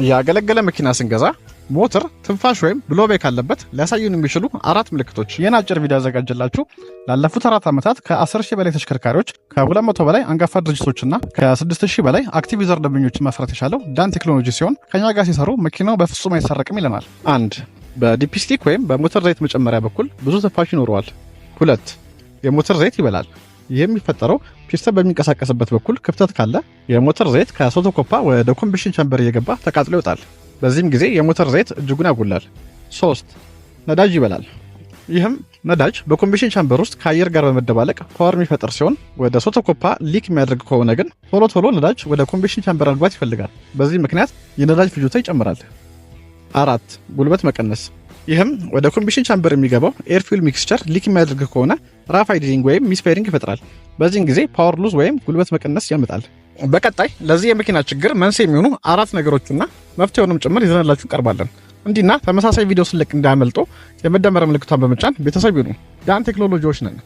ያገለገለ መኪና ስንገዛ ሞተር ትንፋሽ ወይም ብሎቤክ አለበት ሊያሳዩን የሚችሉ 4 ምልክቶች። ይህን አጭር ቪዲዮ ያዘጋጀላችሁ ላለፉት 4 ዓመታት ከ10,000 በላይ ተሽከርካሪዎች ከ200 በላይ አንጋፋ ድርጅቶችና ከ6,000 በላይ አክቲቭ ዩዘር ደንበኞችን መስራት የቻለው ዳን ቴክኖሎጂ ሲሆን ከኛ ጋር ሲሰሩ መኪናው በፍጹም አይሰረቅም ይለናል። 1. በዲፕስቲክ ወይም በሞተር ዘይት መጨመሪያ በኩል ብዙ ትንፋሽ ይኖረዋል። 2. የሞተር ዘይት ይበላል። ይህ የሚፈጠረው ፒስተን በሚንቀሳቀስበት በኩል ክፍተት ካለ የሞተር ዘይት ከሶቶ ኮፓ ወደ ኮምቢሽን ቻምበር እየገባ ተቃጥሎ ይወጣል። በዚህም ጊዜ የሞተር ዘይት እጅጉን ያጎላል። 3. ነዳጅ ይበላል። ይህም ነዳጅ በኮምቢሽን ቻምበር ውስጥ ከአየር ጋር በመደባለቅ ፓወር የሚፈጠር ሲሆን ወደ ሶቶ ኮፓ ሊክ የሚያደርግ ከሆነ ግን ቶሎ ነዳጅ ወደ ኮምቢሽን ቻምበር መግባት ይፈልጋል። በዚህ ምክንያት የነዳጅ ፍጆታ ይጨምራል። 4. ጉልበት መቀነስ። ይህም ወደ ኮምቢሽን ቻምበር የሚገባው ኤር ፊውል ሚክስቸር ሊክ የሚያደርግ ከሆነ ራፍ አይድሊንግ ወይም ሚስፋይሪንግ ይፈጥራል። በዚህን ጊዜ ፓወር ሉዝ ወይም ጉልበት መቀነስ ያመጣል። በቀጣይ ለዚህ የመኪና ችግር መንስኤ የሚሆኑ 4 ነገሮችና መፍትሄውንም ጭምር ይዘንላችሁ እንቀርባለን። እንዲና ተመሳሳይ ቪዲዮ ስለቅ እንዳያመልጦ የመደመር ምልክቷን በመጫን ቤተሰብ ይሁኑ። ዳን ቴክኖሎጂዎች ነን።